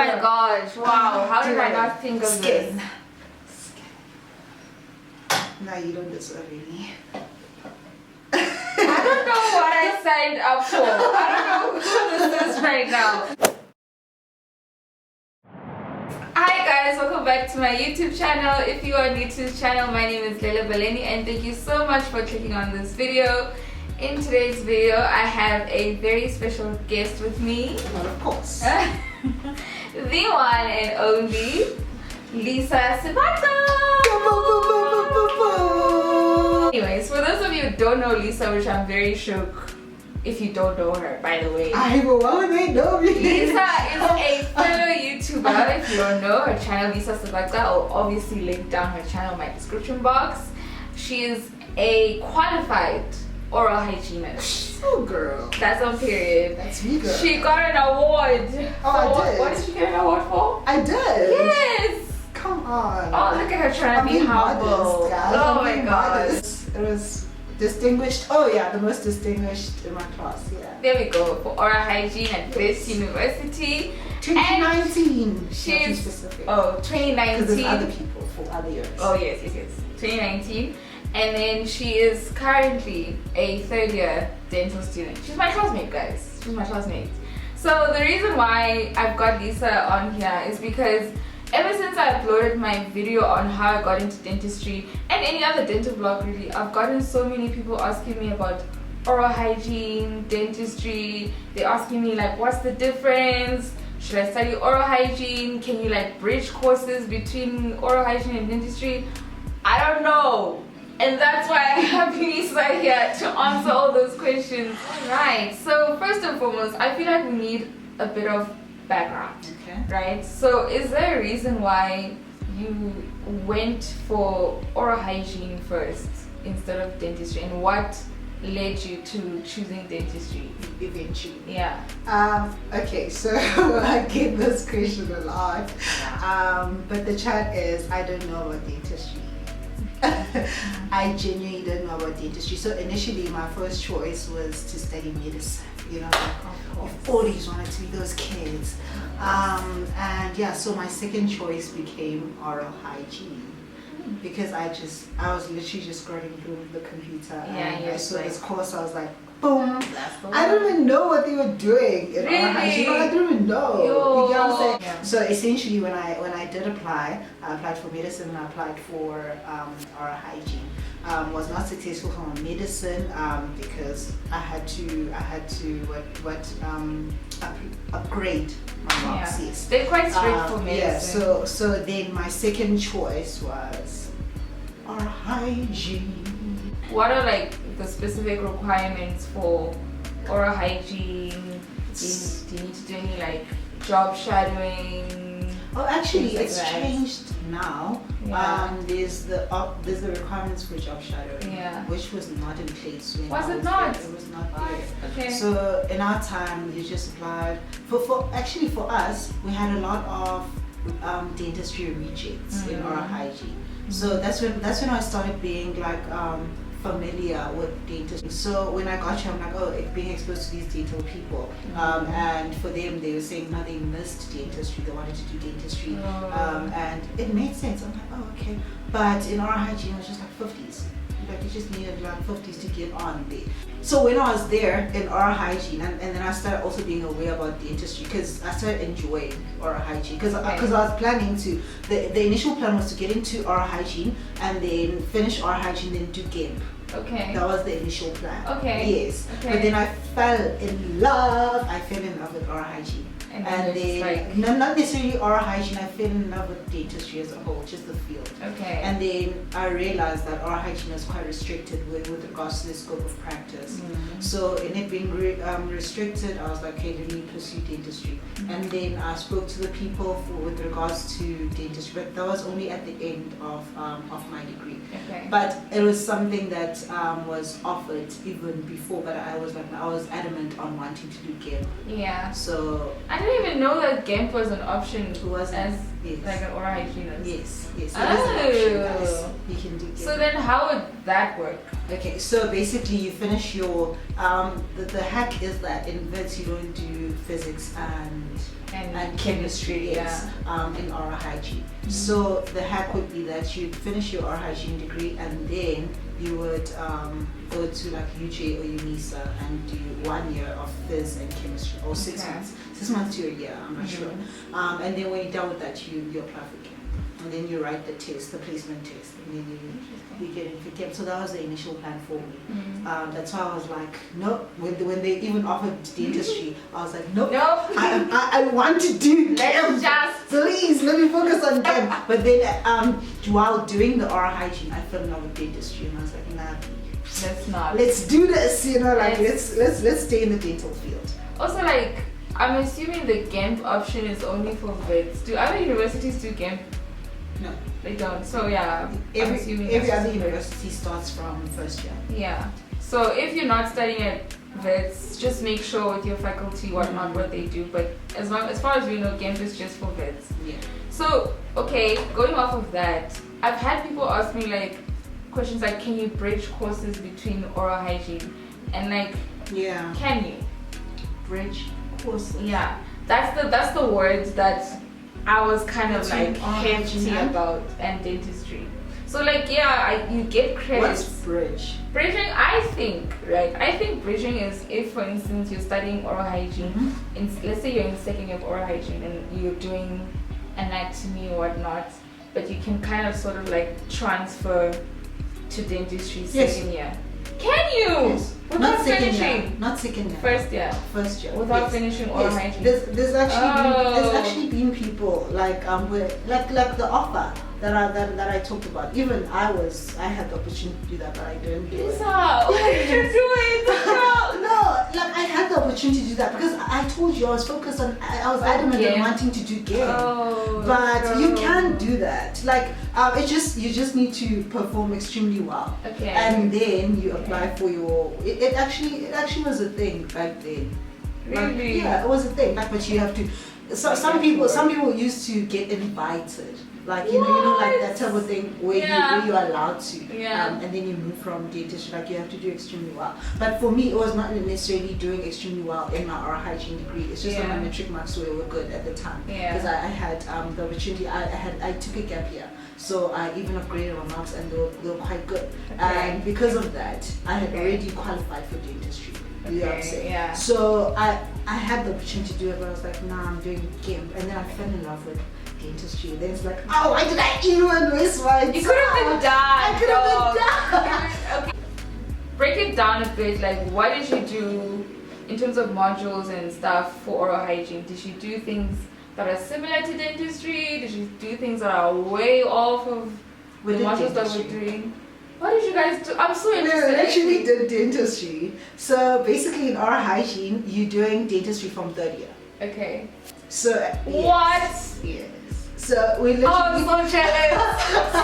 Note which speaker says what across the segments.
Speaker 1: my gosh! Wow, how did I not think of this?
Speaker 2: No, you don't deserve any.
Speaker 1: I don't know what I signed up for. I don't know who this is right now. Hi guys, welcome back to my YouTube channel. If you are new to this channel, my name is Lele Baleni and thank you so much for clicking on this video. In today's video, I have a very special guest with me.
Speaker 2: Well, of course.
Speaker 1: The one and only Lisa Sibaca. Anyways, for those of you who don't know Lisa, which I'm very shook if you don't know her, by the way.
Speaker 2: Why would they know me?
Speaker 1: Lisa is a fellow YouTuber. If you don't know her channel, Lisa Sibaca, I'll obviously link down her channel in my description box. She is a qualified oral hygienist.
Speaker 2: Oh girl.
Speaker 1: That's on period.
Speaker 2: That's me, girl.
Speaker 1: She got an award.
Speaker 2: Oh, I did.
Speaker 1: What did she get an award for?
Speaker 2: I did.
Speaker 1: Yes.
Speaker 2: Come on.
Speaker 1: Oh, look at her trying to be humble.
Speaker 2: Modest, guys.
Speaker 1: Oh my god.
Speaker 2: It was distinguished. Oh yeah, the most distinguished in my class. Yeah.
Speaker 1: There we go, for oral hygiene at this university.
Speaker 2: 2019.
Speaker 1: She's
Speaker 2: specific.
Speaker 1: Oh, 2019.
Speaker 2: Because there's other people for other years.
Speaker 1: Oh yes. 2019. And then she is currently a third year dental student. She's my classmate, guys. She's my classmate. So the reason why I've got Lisa on here is because ever since I uploaded my video on how I got into dentistry and any other dental vlog really, I've gotten so many people asking me about oral hygiene, dentistry. They're asking me like, what's the difference? Should I study oral hygiene? Can you like bridge courses between oral hygiene and dentistry? I don't know. And that's why I have Lisa here to answer all those questions. Right, so first and foremost, I feel like we need a bit of background.
Speaker 2: Okay.
Speaker 1: Right, so is there a reason why you went for oral hygiene first instead of dentistry, and what led you to choosing dentistry
Speaker 2: Eventually.
Speaker 1: yeah
Speaker 2: Okay, so I get this question a lot. But the chat is, I don't know about dentistry. I genuinely didn't know about dentistry. So initially my first choice was to study medicine. You know, like I've always wanted to be those kids. And yeah, so my second choice became oral hygiene. Because I was literally just scrolling through the computer and I saw this course. I was like, boom! I don't even know what they were doing in oral hygiene. I don't even know. You get what I'm saying? Yeah. So essentially, when I did apply, I applied for medicine and I applied for oral hygiene. Was not successful for my medicine because I had to upgrade my marks.
Speaker 1: yeah.
Speaker 2: Yes.
Speaker 1: They're quite strict for medicine.
Speaker 2: Yeah, so then my second choice was oral hygiene.
Speaker 1: What are like the specific requirements for oral hygiene? Do you need to do any like job shadowing?
Speaker 2: Oh, actually,
Speaker 1: like
Speaker 2: it's
Speaker 1: that?
Speaker 2: changed now.
Speaker 1: Yeah.
Speaker 2: There's the requirements for job shadowing,
Speaker 1: Yeah.
Speaker 2: which was not in place when
Speaker 1: Was
Speaker 2: I
Speaker 1: it
Speaker 2: was
Speaker 1: not?
Speaker 2: there. It was not
Speaker 1: What?
Speaker 2: there.
Speaker 1: Okay.
Speaker 2: So in our time, you just applied for us. We had a lot of dentistry rejects in oral hygiene. So that's when I started being like familiar with dentistry. So when I got here, I'm like, oh, being exposed to these dental people. And for them, they were saying no, they missed dentistry. They wanted to do dentistry. And it made sense. I'm like, oh, okay. But in oral hygiene, it was just like 50s. Like you just needed like 50s to get on there. So when I was there in oral hygiene, and then I started also being aware about dentistry because I started enjoying oral hygiene because I was planning to, the initial plan was to get into oral hygiene and then finish oral hygiene, then do GIMP.
Speaker 1: Okay.
Speaker 2: That was the initial plan.
Speaker 1: Okay.
Speaker 2: Yes.
Speaker 1: Okay.
Speaker 2: But then I fell in love with oral hygiene.
Speaker 1: And
Speaker 2: And
Speaker 1: then
Speaker 2: then, no, not necessarily oral hygiene, I fell in love with dentistry as a whole, just the field.
Speaker 1: Okay.
Speaker 2: And then I realized that oral hygiene is quite restricted with regards to the scope of practice. So in it being restricted, I was like, okay, let me pursue dentistry. And then I spoke to the people with regards to dentistry, but that was only at the end of my degree.
Speaker 1: Okay.
Speaker 2: But it was something that was offered even before, but I was adamant on wanting to do GIMP.
Speaker 1: Yeah.
Speaker 2: So
Speaker 1: I didn't even know that GIMP was an option
Speaker 2: it was
Speaker 1: as
Speaker 2: yes.
Speaker 1: like an oral hygienist.
Speaker 2: Yes, it is
Speaker 1: Oh.
Speaker 2: an option, guys. You can do GIMP.
Speaker 1: So then how would that work?
Speaker 2: Okay, so basically you finish your the hack is that in vets you don't do physics and chemistry is in oral hygiene. So the hack would be that you'd finish your oral hygiene degree and then you would go to like UJ or UNISA and do 1 year of phys and chemistry, or 6 months. 6 months to a year, I'm not sure. And then when you're done with that, you apply for chem. And then you write the test, the placement test, and then you get in for chem. So that was the initial plan for me. That's why I was like, no. When they even offered dentistry, I was like, nope. I want to do chem. Please let me focus on chem. But then while doing the oral hygiene, I fell in love with dentistry, and I was like, nah,
Speaker 1: let's not.
Speaker 2: Let's do this. You know, like let's stay in the dental field.
Speaker 1: Also, like, I'm assuming the GEMP option is only for vets. Do other universities do GEMP?
Speaker 2: No,
Speaker 1: they don't. So yeah,
Speaker 2: every other university starts from first year.
Speaker 1: Yeah. So if you're not studying at vets, just make sure with your faculty what they do. But as far as we know, GEMP is just for vets.
Speaker 2: Yeah.
Speaker 1: So okay, going off of that, I've had people ask me like questions like, can you bridge courses between oral hygiene and like, can you bridge courses? Yeah, that's the word that I was kind of like hefty about, and dentistry. So like, you get credit.
Speaker 2: What's bridge?
Speaker 1: Bridging, I think bridging is if, for instance, you're studying oral hygiene, let's say you're in second year of oral hygiene and you're doing anatomy or whatnot, but you can kind of sort of like transfer to dentistry second year. Can you?
Speaker 2: Yes.
Speaker 1: Without finishing?
Speaker 2: Not second year.
Speaker 1: First year. Without finishing oral hygiene.
Speaker 2: There's actually been people like like the offer that I talked about. Even I had the opportunity to do that, but I didn't do it.
Speaker 1: Why did you do it?
Speaker 2: No, like I had the opportunity to do that because I told you I was focused on. I was adamant on wanting to do game. But you can do that. Like you just need to perform extremely well.
Speaker 1: Okay.
Speaker 2: And then you apply for your. It actually was a thing back then.
Speaker 1: Really?
Speaker 2: Like, yeah, it was a thing. Like, but you have to. So some people used to get invited. Like you know like that type of thing where you're allowed to, and then you move from dentistry. Like you have to do extremely well. But for me, it was not necessarily doing extremely well in my oral hygiene degree. It's just that my metric marks were good at the time because I had the opportunity. I took a gap year, so I even upgraded my marks, and they were quite good. And because of that, I had already qualified for dentistry. You know what I'm saying?
Speaker 1: Yeah.
Speaker 2: So I had the opportunity to do it, but I was like, nah, I'm doing GEMP, and then I fell in love with dentistry. Then it's like, oh, why did I even waste my time?
Speaker 1: You could have been done.
Speaker 2: I could have been done.
Speaker 1: Okay. Break it down a bit. Like, what did you do in terms of modules and stuff for oral hygiene? Did you do things that are similar to dentistry? Did you do things that are way off of the modules that we're doing? What did you guys do? I'm so interested.
Speaker 2: We actually did dentistry. So basically in oral hygiene, you're doing dentistry from third year.
Speaker 1: Okay.
Speaker 2: So
Speaker 1: what?
Speaker 2: Yes. So we literally.
Speaker 1: Oh, I'm so jealous. So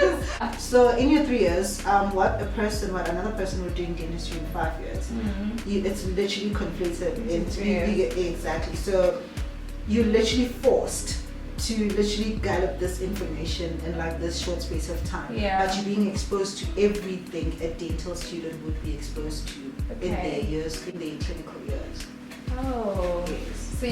Speaker 1: jealous.
Speaker 2: So in your 3 years, what another person would do in dentistry in 5 years, it's literally conflated into exactly. So you're literally forced to literally gallop this information in like this short space of time. But you're being exposed to everything a dental student would be exposed to in their clinical years.
Speaker 1: Oh. Yes. So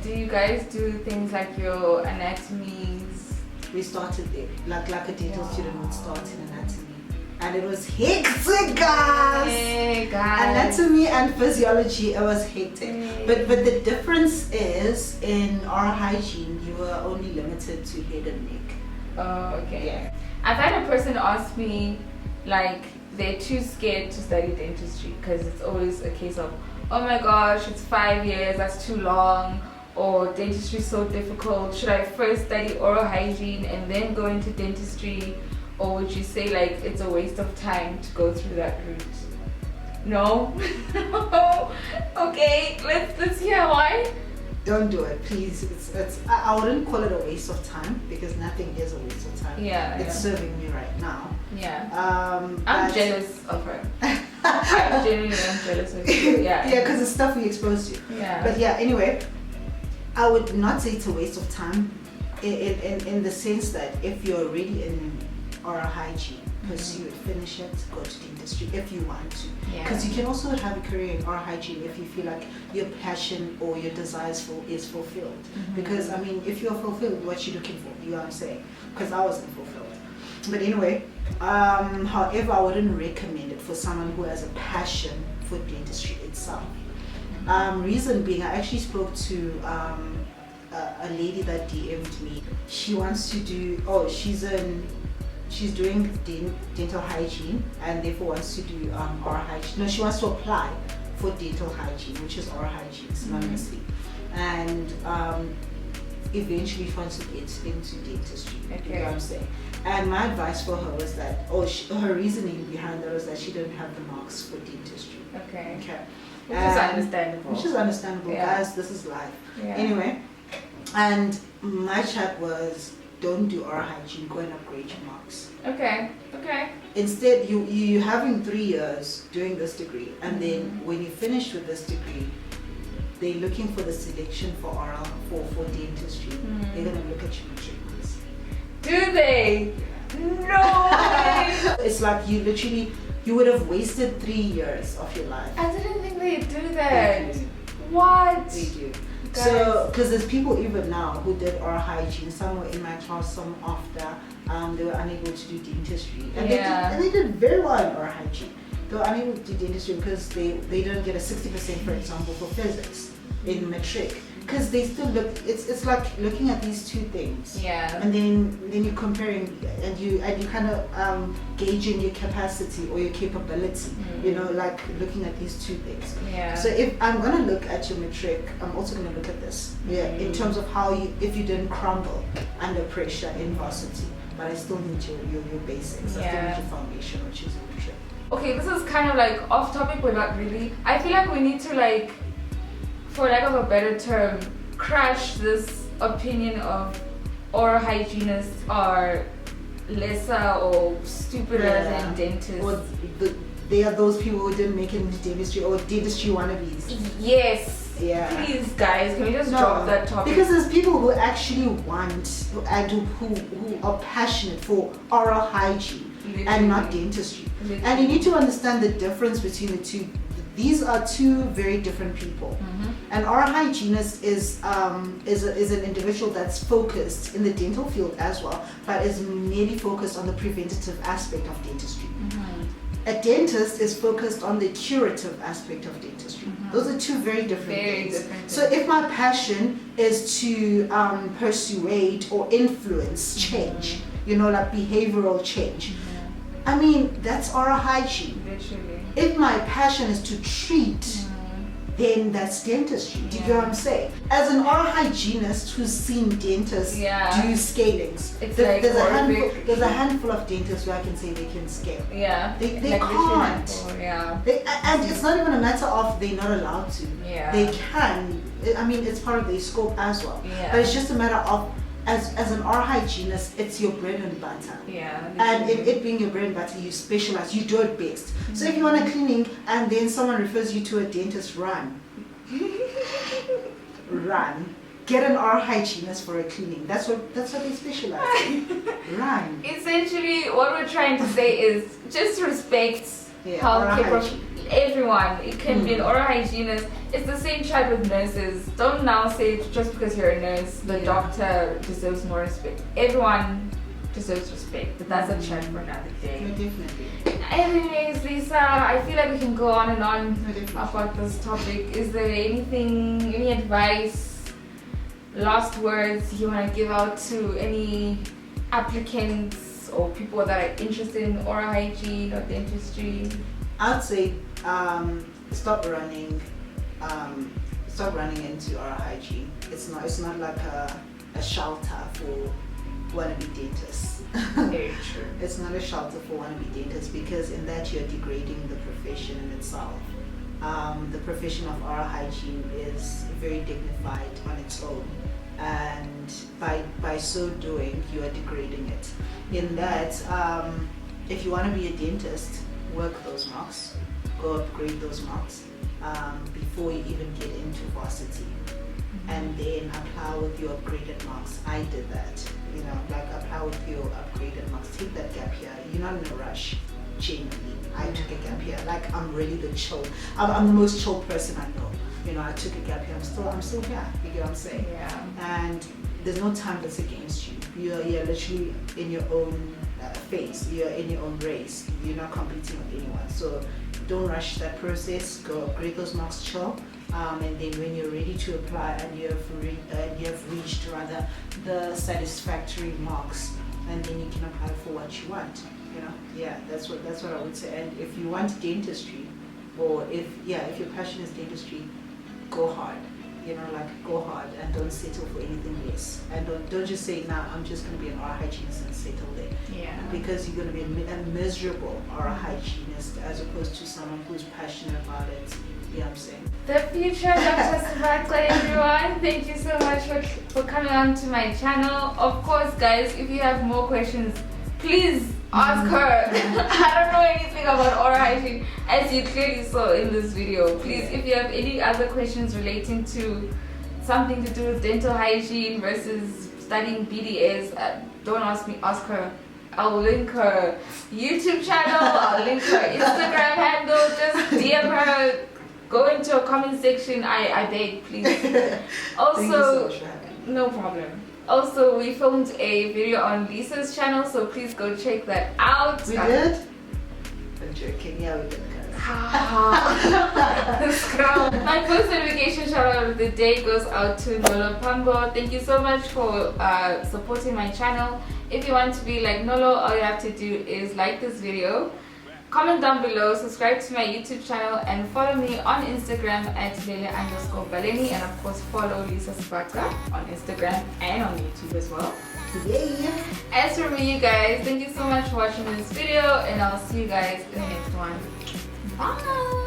Speaker 1: do you guys do things like your anatomies?
Speaker 2: We started there, like a dental student would start in anatomy, and it was hectic, guys.
Speaker 1: Hey, guys.
Speaker 2: Anatomy and physiology, it was hectic. But the difference is in oral hygiene, you were only limited to head and neck.
Speaker 1: Oh, okay.
Speaker 2: Yeah.
Speaker 1: I've had a person ask me, like, they're too scared to study dentistry because it's always a case of, oh my gosh, it's 5 years, that's too long, or dentistry is so difficult. Should I first study oral hygiene and then go into dentistry? Or would you say like it's a waste of time to go through that route? No? Okay, let's hear why.
Speaker 2: Don't do it, please. I wouldn't call it a waste of time because nothing is a waste of time. It's serving me right now.
Speaker 1: I'm jealous of her. I genuinely am jealous of you.
Speaker 2: Because it's stuff we exposed to. But anyway, I would not say it's a waste of time in the sense that if you're already in oral hygiene, pursue it, finish it, go to dentistry if you want to.
Speaker 1: Yeah.
Speaker 2: Because you can also have a career in oral hygiene if you feel like your passion or your desires is fulfilled. Because I mean, if you're fulfilled, what you're looking for, you know what I'm saying? Because I wasn't fulfilled. But anyway, however, I wouldn't recommend it for someone who has a passion for dentistry itself. Reason being, I actually spoke to a lady that DM'd me. She wants to do, she's doing dental hygiene and therefore wants to do oral hygiene. No, she wants to apply for dental hygiene, which is oral hygiene synonymously. And eventually she wants to get into dentistry.
Speaker 1: Okay.
Speaker 2: You know what I'm saying? And my advice for her was that, her reasoning behind that was that she didn't have the marks for dentistry.
Speaker 1: Okay.
Speaker 2: Okay.
Speaker 1: Which is understandable.
Speaker 2: Which is understandable,
Speaker 1: Yeah.
Speaker 2: guys. This is life.
Speaker 1: Yeah.
Speaker 2: Anyway, and my chat was, don't do oral hygiene. Go and upgrade your marks.
Speaker 1: Okay. Okay.
Speaker 2: Instead, you having 3 years doing this degree, and then when you finish with this degree, they're looking for the selection for oral for dentistry. They're gonna look at your matric marks.
Speaker 1: Do they? No way.
Speaker 2: It's like you would have wasted 3 years of your life.
Speaker 1: I didn't think they do that.
Speaker 2: They do.
Speaker 1: What?
Speaker 2: They do.
Speaker 1: Guys.
Speaker 2: So, because there's people even now who did oral hygiene, some were in my class, some after, they were unable to do dentistry. And they did very well in oral hygiene. They were unable to do dentistry because they didn't get a 60%, for example, for physics in matric. Because they still look, it's like looking at these two things.
Speaker 1: Yeah.
Speaker 2: And then you're comparing and you kind of gauging your capacity or your capability, you know, like looking at these two things.
Speaker 1: Yeah.
Speaker 2: So if I'm gonna look at your matric, I'm also gonna look at this. Yeah. In terms of how if you didn't crumble under pressure in varsity, but I still need your basics. I still need your foundation, which is your matric.
Speaker 1: Okay, this is kind of like off topic, but not really. I feel like we need to, like, for lack of a better term, crush this opinion of oral hygienists are lesser or stupider than dentists.
Speaker 2: Or they are those people who didn't make it into dentistry or dentistry wannabes.
Speaker 1: Yes.
Speaker 2: Yeah.
Speaker 1: Please, guys, can we just drop that topic?
Speaker 2: Because there's people who actually want and who are passionate for oral hygiene and not dentistry. And you need to understand the difference between the two. These are two very different people. An oral hygienist is an individual that's focused in the dental field as well, but is merely focused on the preventative aspect of dentistry. A dentist is focused on the curative aspect of dentistry. Those are two very different things. So if my passion is to persuade or influence change, you know, like behavioral change, I mean, that's oral hygiene.
Speaker 1: Literally.
Speaker 2: If my passion is to treat, then that's dentistry. Do you get what I'm saying? As an oral hygienist who's seen dentists do scalings, there's a handful of dentists where I can say they can scale.
Speaker 1: Yeah.
Speaker 2: They can't.
Speaker 1: Yeah.
Speaker 2: And it's not even a matter of they're not allowed to.
Speaker 1: Yeah.
Speaker 2: They can. I mean, it's part of their scope as well.
Speaker 1: Yeah.
Speaker 2: But it's just a matter of, as an oral hygienist, it's your bread and butter.
Speaker 1: Yeah.
Speaker 2: And it being your bread and butter, you specialize, you do it best. So if you want a cleaning and then someone refers you to a dentist, run. Run. Get an oral hygienist for a cleaning. That's what they specialize in. Run.
Speaker 1: Essentially, what we're trying to say is just respect
Speaker 2: healthcare.
Speaker 1: Everyone. It can be an oral hygienist. It's the same chat with nurses. Don't now say just because you're a nurse, the doctor deserves more respect. Everyone deserves respect. But that's a chat for another day.
Speaker 2: No, definitely.
Speaker 1: Anyways, Lisa, I feel like we can go on and on about this topic. Is there any advice, last words you want to give out to any applicants or people that are interested in oral hygiene or dentistry?
Speaker 2: I'd say stop running into oral hygiene. It's not like a shelter for wannabe dentists.
Speaker 1: Very true.
Speaker 2: It's not a shelter for wannabe dentists, because in that you're degrading the profession in itself. The profession of oral hygiene is very dignified on its own, and by so doing you are degrading it. In that, if you want to be a dentist, work those marks, go upgrade those marks before you even get into varsity. and then apply with your upgraded marks. I did that, you know, like apply with your upgraded marks. Take that gap year. You're not in a rush. Genuinely, I took a gap year. Like I'm really the chill. I'm the most chill person I know. You know, I took a gap year. I'm still here. You get what I'm saying?
Speaker 1: Yeah.
Speaker 2: And there's no time that's against you. You're literally in your own phase. You're in your own race. You're not competing with anyone. So don't rush that process. Go upgrade those marks, chill. And then when you're ready to apply and you have reached rather the satisfactory marks, and then you can apply for what you want. You know, yeah, that's what I would say. And if you want dentistry, or if your passion is dentistry, go hard. You know, like go hard and don't settle for anything less. And don't just say, nah, I'm just going to be an oral hygienist and settle there.
Speaker 1: Yeah.
Speaker 2: Because you're going to be a miserable oral hygienist as opposed to someone who's passionate about it. You know what I'm saying?
Speaker 1: The future Dr. Sibaca, everyone. Thank you so much for coming on to my channel. Of course, guys, if you have more questions, please ask her. I don't know anything about oral hygiene, as you clearly saw in this video. Please, if you have any other questions relating to something to do with dental hygiene versus studying BDS, don't ask me, ask her. I'll link her YouTube channel, I'll link her Instagram handle, just DM her, go into a comment section, I beg, please. Also,
Speaker 2: thank you so much for having me.
Speaker 1: No problem. Also, we filmed a video on Lisa's channel, so please go check that out.
Speaker 2: We did? I'm joking. Yeah, we did.
Speaker 1: My post notification shout out of the day goes out to Nolo Pambo. Thank you so much for supporting my channel. If you want to be like Nolo, all you have to do is like this video, comment down below, subscribe to my YouTube channel, and follow me on Instagram at Lele_Baleni, and of course follow Lisa Sibaca on Instagram and on YouTube as well.
Speaker 2: Yay!
Speaker 1: As for me, you guys, thank you so much for watching this video, and I'll see you guys in the next one. Bye!